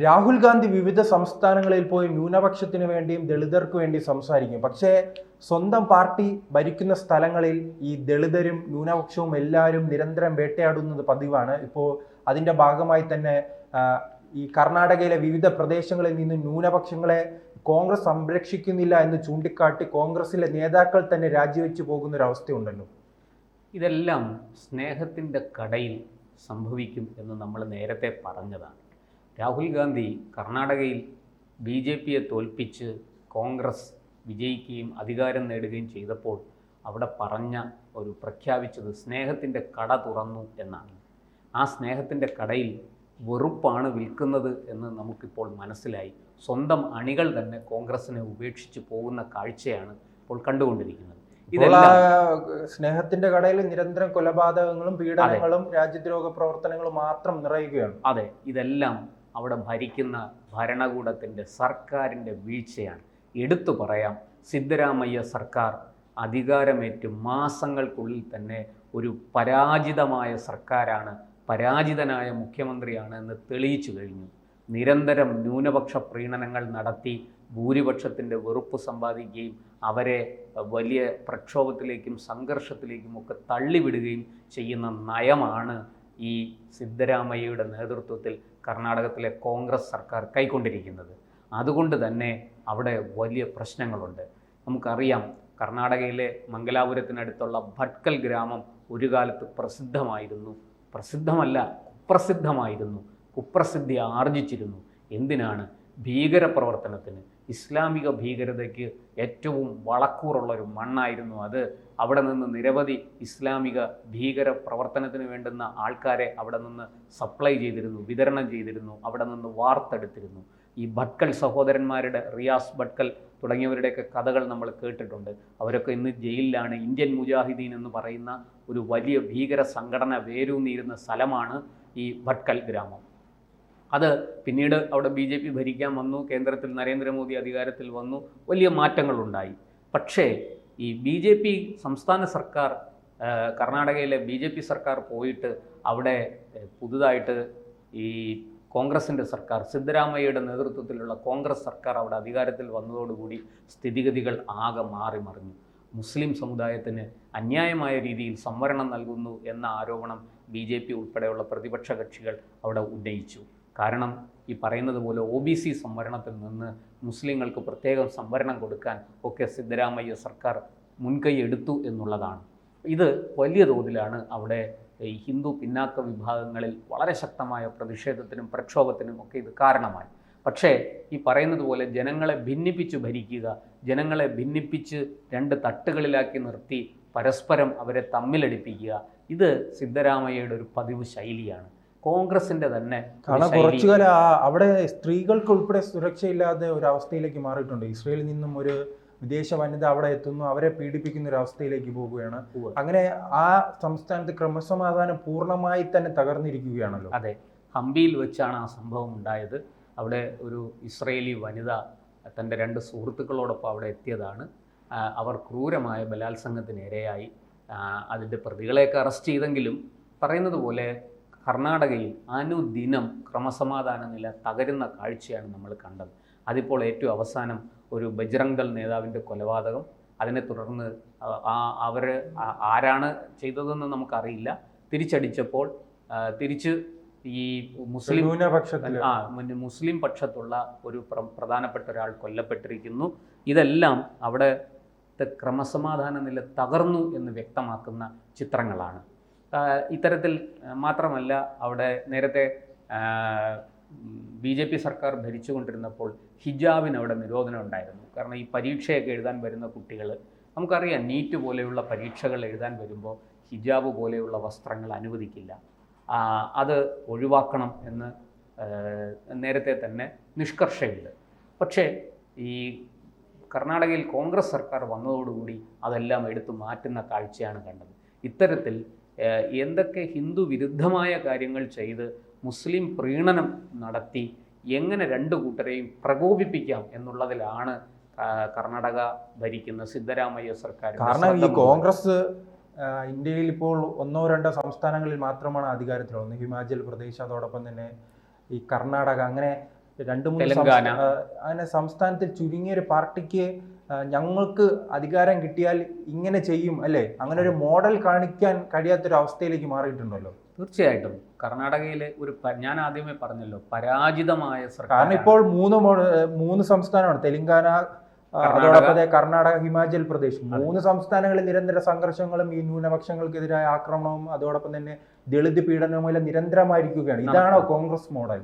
രാഹുൽ ഗാന്ധി വിവിധ സംസ്ഥാനങ്ങളിൽ പോയി ന്യൂനപക്ഷത്തിന് വേണ്ടിയും ദളിതർക്ക് വേണ്ടി സംസാരിക്കും. പക്ഷേ സ്വന്തം പാർട്ടി ഭരിക്കുന്ന സ്ഥലങ്ങളിൽ ഈ ദളിതരും ന്യൂനപക്ഷവും എല്ലാവരും നിരന്തരം വേട്ടയാടുന്നത് പതിവാണ്. ഇപ്പോൾ അതിൻ്റെ ഭാഗമായി തന്നെ ഈ കർണാടകയിലെ വിവിധ പ്രദേശങ്ങളിൽ നിന്ന് ന്യൂനപക്ഷങ്ങളെ കോൺഗ്രസ് സംരക്ഷിക്കുന്നില്ല എന്ന് ചൂണ്ടിക്കാട്ടി കോൺഗ്രസിലെ നേതാക്കൾ തന്നെ രാജിവെച്ചു പോകുന്നൊരവസ്ഥയുണ്ടല്ലോ. ഇതെല്ലാം സ്നേഹത്തിൻ്റെ കടയിൽ സംഭവിക്കും എന്ന് നമ്മൾ നേരത്തെ പറഞ്ഞതാണ്. രാഹുൽ ഗാന്ധി കർണാടകയിൽ BJPയെ തോൽപ്പിച്ച് കോൺഗ്രസ് വിജയിക്കുകയും അധികാരം നേടുകയും ചെയ്തപ്പോൾ അവിടെ പ്രഖ്യാപിച്ചത് സ്നേഹത്തിൻ്റെ കട തുറന്നു എന്നാണ്. ആ സ്നേഹത്തിൻ്റെ കടയിൽ വെറുപ്പാണ് വിൽക്കുന്നത് എന്ന് നമുക്കിപ്പോൾ മനസ്സിലായി. സ്വന്തം അണികൾ തന്നെ കോൺഗ്രസിനെ ഉപേക്ഷിച്ച് പോകുന്ന കാഴ്ചയാണ് ഇപ്പോൾ കണ്ടുകൊണ്ടിരിക്കുന്നത്. സ്നേഹത്തിന്റെ കടയിൽ നിരന്തരം കൊലപാതകങ്ങളും പീഡനങ്ങളും രാജ്യദ്രോഹ പ്രവർത്തനങ്ങളും മാത്രം നിറയുകയാണ്. അതെ, ഇതെല്ലാം അവിടെ ഭരിക്കുന്ന ഭരണകൂടത്തിൻ്റെ സർക്കാരിൻ്റെ വീഴ്ചയാണ്. എടുത്തു പറയാം, സിദ്ധരാമയ്യ സർക്കാർ അധികാരമേറ്റ് മാസങ്ങൾക്കുള്ളിൽ തന്നെ ഒരു പരാജിതമായ സർക്കാരാണ്, പരാജിതനായ മുഖ്യമന്ത്രിയാണ് എന്ന് തെളിയിച്ചു കഴിഞ്ഞു. നിരന്തരം ന്യൂനപക്ഷ പ്രീണനങ്ങൾ നടത്തി ഭൂരിപക്ഷത്തിൻ്റെ വെറുപ്പ് സമ്പാദിക്കുകയും അവരെ വലിയ പ്രക്ഷോഭത്തിലേക്കും സംഘർഷത്തിലേക്കും ഒക്കെ തള്ളിവിടുകയും ചെയ്യുന്ന നയമാണ് ഈ സിദ്ധരാമയ്യയുടെ നേതൃത്വത്തിൽ കർണാടകത്തിലെ കോൺഗ്രസ് സർക്കാർ കൈക്കൊണ്ടിരിക്കുന്നത്. അതുകൊണ്ട് തന്നെ അവിടെ വലിയ പ്രശ്നങ്ങളുണ്ട്. നമുക്കറിയാം, കർണാടകയിലെ മംഗലാപുരത്തിനടുത്തുള്ള ഭട്കൽ ഗ്രാമം ഒരു കാലത്ത് കുപ്രസിദ്ധമായിരുന്നു, കുപ്രസിദ്ധി ആർജിച്ചിരുന്നു. എന്തിനാണ്? ഭീകരപ്രവർത്തനത്തിന്, ഇസ്ലാമിക ഭീകരതയ്ക്ക് ഏറ്റവും വളക്കൂറുള്ളൊരു മണ്ണായിരുന്നു അത്. അവിടെ നിന്ന് നിരവധി ഇസ്ലാമിക ഭീകര പ്രവർത്തനത്തിന് വേണ്ടുന്ന ആൾക്കാരെ അവിടെ നിന്ന് സപ്ലൈ ചെയ്തിരുന്നു, വിതരണം ചെയ്തിരുന്നു, അവിടെ നിന്ന് വാർത്തെടുത്തിരുന്നു. ഈ ഭട്കൽ സഹോദരന്മാരുടെ, റിയാസ് ഭട്കൽ തുടങ്ങിയവരുടെയൊക്കെ കഥകൾ നമ്മൾ കേട്ടിട്ടുണ്ട്. അവരൊക്കെ ഇന്ന് ജയിലിലാണ്. ഇന്ത്യൻ മുജാഹിദീൻ എന്ന് പറയുന്ന ഒരു വലിയ ഭീകര സംഘടന വേരൂന്നിയിരുന്ന സ്ഥലമാണ് ഈ ഭട്കൽ ഗ്രാമം. അത് പിന്നീട് അവിടെ BJP ഭരിക്കാൻ വന്നു, കേന്ദ്രത്തിൽ നരേന്ദ്രമോദി അധികാരത്തിൽ വന്നു, വലിയ മാറ്റങ്ങളുണ്ടായി. പക്ഷേ ഈ BJP സംസ്ഥാന സർക്കാർ, കർണാടകയിലെ BJP സർക്കാർ പോയിട്ട് അവിടെ പുതുതായിട്ട് ഈ കോൺഗ്രസിൻ്റെ സർക്കാർ, സിദ്ധരാമയ്യയുടെ നേതൃത്വത്തിലുള്ള കോൺഗ്രസ് സർക്കാർ അവിടെ അധികാരത്തിൽ വന്നതോടുകൂടി സ്ഥിതിഗതികൾ ആകെ മാറി മറിഞ്ഞു. മുസ്ലിം സമുദായത്തിന് അന്യായമായ രീതിയിൽ സംവരണം നൽകുന്നു എന്ന ആരോപണം BJP ഉൾപ്പെടെയുള്ള പ്രതിപക്ഷ കക്ഷികൾ അവിടെ ഉന്നയിച്ചു. കാരണം ഈ പറയുന്നത് പോലെ OBC സംവരണത്തിൽ നിന്ന് മുസ്ലിങ്ങൾക്ക് പ്രത്യേകം സംവരണം കൊടുക്കാൻ ഒക്കെ സിദ്ധരാമയ്യ സർക്കാർ മുൻകൈ എടുത്തു എന്നുള്ളതാണ്. ഇത് വലിയ തോതിലാണ് അവിടെ ഈ ഹിന്ദു പിന്നാക്ക വിഭാഗങ്ങളിൽ വളരെ ശക്തമായ പ്രതിഷേധത്തിനും പ്രക്ഷോഭത്തിനും ഒക്കെ ഇത് കാരണമായി. പക്ഷേ ഈ പറയുന്നത് പോലെ ജനങ്ങളെ ഭിന്നിപ്പിച്ച് ഭരിക്കുക, ജനങ്ങളെ ഭിന്നിപ്പിച്ച് രണ്ട് തട്ടുകളിലാക്കി നിർത്തി പരസ്പരം അവരെ തമ്മിലടിപ്പിക്കുക, ഇത് സിദ്ധരാമയ്യയുടെ ഒരു പതിവ് ശൈലിയാണ്. കോൺഗ്രസിന്റെ തന്നെ കുറച്ചുകാലം അവിടെ സ്ത്രീകൾക്ക് ഉൾപ്പെടെ സുരക്ഷയില്ലാതെ ഒരു അവസ്ഥയിലേക്ക് മാറിയിട്ടുണ്ട്. ഇസ്രയേലിൽ നിന്നും ഒരു വിദേശ വനിത അവിടെ എത്തുന്നു, അവരെ പീഡിപ്പിക്കുന്ന ഒരു അവസ്ഥയിലേക്ക് പോവുകയാണ്. അങ്ങനെ ആ സംസ്ഥാനത്ത് ക്രമസമാധാനം പൂർണ്ണമായി തന്നെ തകർന്നിരിക്കുകയാണല്ലോ. അതെ, ഹംപിയിൽ വെച്ചാണ് ആ സംഭവം ഉണ്ടായത്. അവിടെ ഒരു ഇസ്രയേലി വനിത തൻ്റെ 2 സുഹൃത്തുക്കളോടൊപ്പം അവിടെ എത്തിയതാണ്. അവർ ക്രൂരമായ ബലാത്സംഗത്തിന് ഇരയായി. അതിൻ്റെ പ്രതികളെയൊക്കെ അറസ്റ്റ് ചെയ്തെങ്കിലും പറയുന്നത് പോലെ കർണാടകയിൽ അനുദിനം ക്രമസമാധാന നില തകരുന്ന കാഴ്ചയാണ് നമ്മൾ കണ്ടത്. അതിപ്പോൾ ഏറ്റവും അവസാനം ഒരു ബജ്റംഗ് ദൾ നേതാവിൻ്റെ കൊലപാതകം, അതിനെ തുടർന്ന് ആരാണ് ചെയ്തതെന്ന് നമുക്കറിയില്ല. തിരിച്ചടിച്ചപ്പോൾ തിരിച്ച് ഈ മുസ്ലിം പക്ഷത്തുള്ള ഒരു പ്രധാനപ്പെട്ട ഒരാൾ കൊല്ലപ്പെട്ടിരിക്കുന്നു. ഇതെല്ലാം അവിടുത്തെ ക്രമസമാധാന നില തകർന്നു എന്ന് വ്യക്തമാക്കുന്ന ചിത്രങ്ങളാണ്. ഇത്തരത്തിൽ മാത്രമല്ല, അവിടെ നേരത്തെ BJP സർക്കാർ ഭരിച്ചുകൊണ്ടിരുന്നപ്പോൾ ഹിജാബിന് അവിടെ നിരോധനം ഉണ്ടായിരുന്നു. കാരണം ഈ പരീക്ഷയൊക്കെ എഴുതാൻ വരുന്ന കുട്ടികൾ, നമുക്കറിയാം നീറ്റ് പോലെയുള്ള പരീക്ഷകൾ എഴുതാൻ വരുമ്പോൾ ഹിജാബ് പോലെയുള്ള വസ്ത്രങ്ങൾ അനുവദിക്കില്ല, അത് ഒഴിവാക്കണം എന്ന് നേരത്തെ തന്നെ നിഷ്കർഷയുണ്ട്. പക്ഷേ ഈ കർണാടകയിൽ കോൺഗ്രസ് സർക്കാർ വന്നതോടുകൂടി അതെല്ലാം എടുത്തു മാറ്റുന്ന കാഴ്ചയാണ് കണ്ടത്. ഇത്തരത്തിൽ എന്തൊക്കെ ഹിന്ദു വിരുദ്ധമായ കാര്യങ്ങൾ ചെയ്ത് മുസ്ലിം പ്രീണനം നടത്തി എങ്ങനെ 2 കൂട്ടരെയും പ്രകോപിപ്പിക്കാം എന്നുള്ളതിലാണ് കർണാടക ഭരിക്കുന്ന സിദ്ധരാമയ്യ സർക്കാർ. കാരണം ഈ കോൺഗ്രസ് ഇന്ത്യയിൽ ഇപ്പോൾ 1-2 സംസ്ഥാനങ്ങളിൽ മാത്രമാണ് അധികാരത്തിലുള്ളത്. ഹിമാചൽ പ്രദേശ്, അതോടൊപ്പം തന്നെ ഈ കർണാടക. അങ്ങനെ 2-3 തെലങ്കാന. അങ്ങനെ സംസ്ഥാനത്തിൽ ചുരുങ്ങിയൊരു പാർട്ടിക്ക് ഞങ്ങൾക്ക് അധികാരം കിട്ടിയാൽ ഇങ്ങനെ ചെയ്യും അല്ലേ, അങ്ങനെ ഒരു മോഡൽ കാണിക്കാൻ കഴിയാത്തൊരു അവസ്ഥയിലേക്ക് മാറിയിട്ടുണ്ടല്ലോ. തീർച്ചയായിട്ടും കർണാടകയിലെ ഞാൻ ആദ്യമേ പറഞ്ഞല്ലോ, പരാജിതമായ സർക്കാർ. കാരണം ഇപ്പോൾ 3 സംസ്ഥാനമാണ്, തെലങ്കാന, അതോടൊപ്പം കർണാടക, ഹിമാചൽ പ്രദേശ്, 3 സംസ്ഥാനങ്ങളിൽ നിരന്തര സംഘർഷങ്ങളും ഈ ന്യൂനപക്ഷങ്ങൾക്കെതിരായ ആക്രമണവും അതോടൊപ്പം തന്നെ ദളിത് പീഡനവും എല്ലാം നിരന്തരമായിരിക്കുകയാണ്. ഇതാണോ കോൺഗ്രസ് മോഡൽ?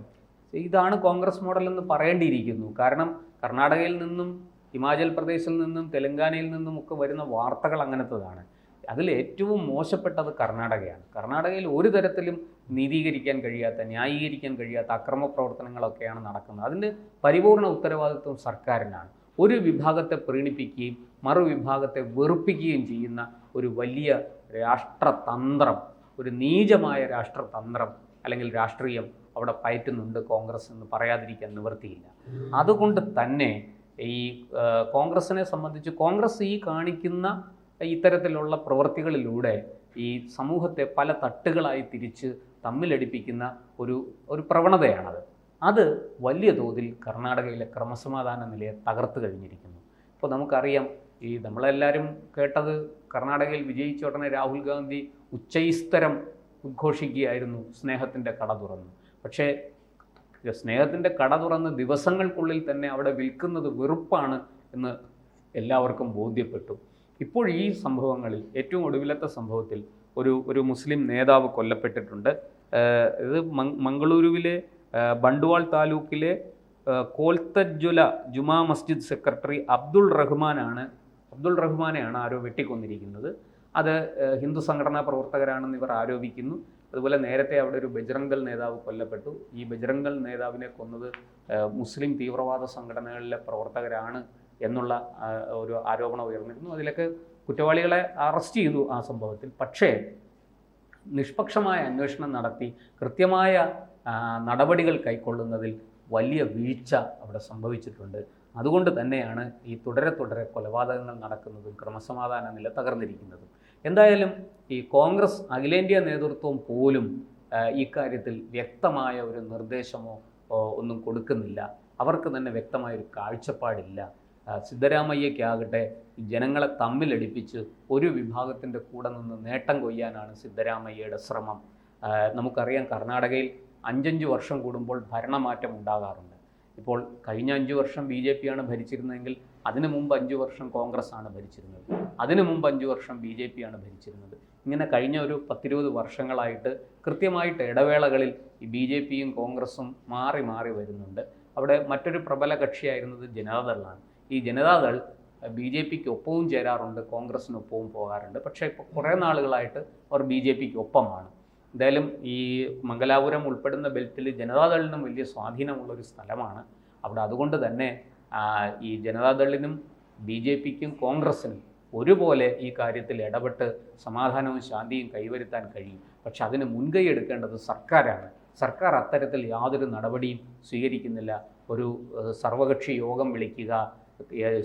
ഇതാണ് കോൺഗ്രസ് മോഡൽ എന്ന് പറയേണ്ടിയിരിക്കുന്നു. കാരണം കർണാടകയിൽ നിന്നും ഹിമാചൽ പ്രദേശിൽ നിന്നും തെലങ്കാനയിൽ നിന്നും ഒക്കെ വരുന്ന വാർത്തകൾ അങ്ങനത്തതാണ്. അതിൽ ഏറ്റവും മോശപ്പെട്ടത് കർണാടകയാണ്. കർണാടകയിൽ ഒരു തരത്തിലും നീതീകരിക്കാൻ കഴിയാത്ത, ന്യായീകരിക്കാൻ കഴിയാത്ത അക്രമ പ്രവർത്തനങ്ങളൊക്കെയാണ് നടക്കുന്നത്. അതിൻ്റെ പരിപൂർണ ഉത്തരവാദിത്വം സർക്കാരിനാണ്. ഒരു വിഭാഗത്തെ പ്രീണിപ്പിക്കുകയും മറുവിഭാഗത്തെ വെറുപ്പിക്കുകയും ചെയ്യുന്ന ഒരു വലിയ രാഷ്ട്രതന്ത്രം, ഒരു നീചമായ രാഷ്ട്രതന്ത്രം അല്ലെങ്കിൽ രാഷ്ട്രീയം അവിടെ പയറ്റുന്നുണ്ട് കോൺഗ്രസ് എന്ന് പറയാതിരിക്കാൻ നിവൃത്തിയില്ല. അതുകൊണ്ട് തന്നെ ഈ കോൺഗ്രസിനെ സംബന്ധിച്ച് കോൺഗ്രസ് ഈ കാണിക്കുന്ന ഇത്തരത്തിലുള്ള പ്രവൃത്തികളിലൂടെ ഈ സമൂഹത്തെ പല തട്ടുകളായി തിരിച്ച് തമ്മിലടിപ്പിക്കുന്ന ഒരു പ്രവണതയാണത്. അത് വലിയ തോതിൽ കർണാടകയിലെ ക്രമസമാധാന നിലയെ തകർത്ത് കഴിഞ്ഞിരിക്കുന്നു. ഇപ്പോൾ നമുക്കറിയാം, നമ്മളെല്ലാവരും കേട്ടത് കർണാടകയിൽ വിജയിച്ച ഉടനെ രാഹുൽ ഗാന്ധി ഉച്ചൈസ്തരം ഉദ്ഘോഷിക്കുകയായിരുന്നു, സ്നേഹത്തിൻ്റെ കട തുറന്നു. പക്ഷേ സ്നേഹത്തിൻ്റെ കട തുറന്ന് ദിവസങ്ങൾക്കുള്ളിൽ തന്നെ അവിടെ വിൽക്കുന്നത് വെറുപ്പാണ് എന്ന് എല്ലാവർക്കും ബോധ്യപ്പെട്ടു. ഇപ്പോൾ ഈ സംഭവങ്ങളിൽ ഏറ്റവും ഒടുവിലത്തെ സംഭവത്തിൽ ഒരു മുസ്ലിം നേതാവ് കൊല്ലപ്പെട്ടിട്ടുണ്ട്. ഇത് മംഗളൂരുവിലെ ബണ്ടുവാൾ താലൂക്കിലെ കോൽത്തജ്വല ജുമാ മസ്ജിദ് സെക്രട്ടറി അബ്ദുൾ റഹ്മാനെയാണ് ആരോ വെട്ടിക്കൊന്നിരിക്കുന്നത്. അത് ഹിന്ദു സംഘടനാ പ്രവർത്തകരാണെന്ന് ഇവർ ആരോപിക്കുന്നു. അതുപോലെ നേരത്തെ അവിടെ ഒരു ബജ്റംഗ് ദൾ നേതാവ് കൊല്ലപ്പെട്ടു. ഈ ബജ്റംഗ് ദൾ നേതാവിനെ കൊന്നത് മുസ്ലിം തീവ്രവാദ സംഘടനകളിലെ പ്രവർത്തകരാണ് എന്നുള്ള ഒരു ആരോപണം ഉയർന്നിരുന്നു. അതിലൊക്കെ കുറ്റവാളികളെ അറസ്റ്റ് ചെയ്തു ആ സംഭവത്തിൽ. പക്ഷേ നിഷ്പക്ഷമായ അന്വേഷണം നടത്തി കൃത്യമായ നടപടികൾ കൈക്കൊള്ളുന്നതിൽ വലിയ വീഴ്ച അവിടെ സംഭവിച്ചിട്ടുണ്ട്. അതുകൊണ്ട് തന്നെയാണ് ഈ തുടരെ കൊലപാതകങ്ങൾ നടക്കുന്നതും ക്രമസമാധാന നില തകർന്നിരിക്കുന്നതും. എന്തായാലും ഈ കോൺഗ്രസ് അഖിലേന്ത്യാ നേതൃത്വം പോലും ഇക്കാര്യത്തിൽ വ്യക്തമായ ഒരു നിർദ്ദേശമോ ഒന്നും കൊടുക്കുന്നില്ല. അവർക്ക് തന്നെ വ്യക്തമായൊരു കാഴ്ചപ്പാടില്ല. സിദ്ധരാമയ്യക്കാകട്ടെ ജനങ്ങളെ തമ്മിലടിപ്പിച്ച് ഒരു വിഭാഗത്തിൻ്റെ കൂടെ നിന്ന് നേട്ടം കൊയ്യാനാണ് സിദ്ധരാമയ്യയുടെ ശ്രമം. നമുക്കറിയാം, കർണാടകയിൽ 5 വർഷം കൂടുമ്പോൾ ഭരണമാറ്റം ഉണ്ടാകാറുണ്ട്. ഇപ്പോൾ കഴിഞ്ഞ 5 വർഷം BJP ആണ് ഭരിച്ചിരുന്നതെങ്കിൽ അതിനു മുമ്പ് 5 വർഷം കോൺഗ്രസ് ആണ് ഭരിച്ചിരുന്നത്. അതിനു മുമ്പ് 5 വർഷം BJP ആണ് ഭരിച്ചിരുന്നത്. ഇങ്ങനെ കഴിഞ്ഞ ഒരു 10-20 വർഷങ്ങളായിട്ട് കൃത്യമായിട്ട് ഇടവേളകളിൽ ഈ BJPയും കോൺഗ്രസും മാറി വരുന്നുണ്ട്. അവിടെ മറ്റൊരു പ്രബല കക്ഷിയായിരുന്നത് ജനതാദളാണ്. ഈ ജനതാദൾ BJPക്ക് ഒപ്പവും ചേരാറുണ്ട്, കോൺഗ്രസിനൊപ്പവും പോകാറുണ്ട്. പക്ഷേ ഇപ്പോൾ കുറേ നാളുകളായിട്ട് അവർ BJPക്ക് ഒപ്പമാണ്. എന്തായാലും ഈ മംഗലാപുരം ഉൾപ്പെടുന്ന ബെൽറ്റിൽ ജനതാദളിനും വലിയ സ്വാധീനമുള്ളൊരു സ്ഥലമാണ് അവിടെ. അതുകൊണ്ട് തന്നെ ഈ ജനതാദളിനും BJPക്കും കോൺഗ്രസിനും ഒരുപോലെ ഈ കാര്യത്തിൽ ഇടപെട്ട് സമാധാനവും ശാന്തിയും കൈവരുത്താൻ കഴിയും. പക്ഷെ അതിന് മുൻകൈ എടുക്കേണ്ടത് സർക്കാരാണ്. സർക്കാർ അത്തരത്തിൽ യാതൊരു നടപടിയും സ്വീകരിക്കുന്നില്ല. ഒരു സർവകക്ഷി യോഗം വിളിക്കുക,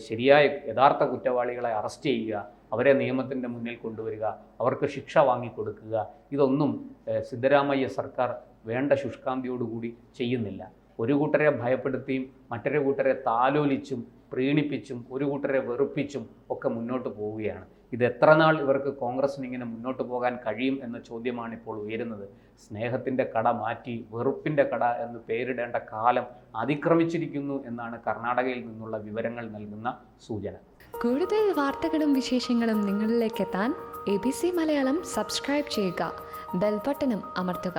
ശരിയായ യഥാർത്ഥ കുറ്റവാളികളെ അറസ്റ്റ് ചെയ്യുക, അവരെ നിയമത്തിൻ്റെ മുന്നിൽ കൊണ്ടുവരിക, അവർക്ക് ശിക്ഷ വാങ്ങിക്കൊടുക്കുക, ഇതൊന്നും സിദ്ധരാമയ്യ സർക്കാർ വേണ്ട ശുഷ്കാന്തിയോടുകൂടി ചെയ്യുന്നില്ല. ഒരു കൂട്ടരെ ഭയപ്പെടുത്തിയും മറ്റൊരു കൂട്ടരെ താലോലിച്ചും പ്രീണിപ്പിച്ചും ഒരു കൂട്ടരെ വെറുപ്പിച്ചും ഒക്കെ മുന്നോട്ട് പോവുകയാണ്. ഇത് എത്ര നാൾ ഇവർക്ക് കോൺഗ്രസിന് ഇങ്ങനെ മുന്നോട്ട് പോകാൻ കഴിയും എന്ന ചോദ്യമാണ് ഇപ്പോൾ ഉയരുന്നത്. സ്നേഹത്തിൻ്റെ കട മാറ്റി വെറുപ്പിൻ്റെ കട എന്ന് പേരിടേണ്ട കാലം അതിക്രമിച്ചിരിക്കുന്നു എന്നാണ് കർണാടകയിൽ നിന്നുള്ള വിവരങ്ങൾ നൽകുന്ന സൂചന. കൂടുതൽ വാർത്തകളും വിശേഷങ്ങളും നിങ്ങളിലേക്ക് എത്താൻ ABC മലയാളം സബ്സ്ക്രൈബ് ചെയ്യുക, ബെൽ ബട്ടണും അമർത്തുക.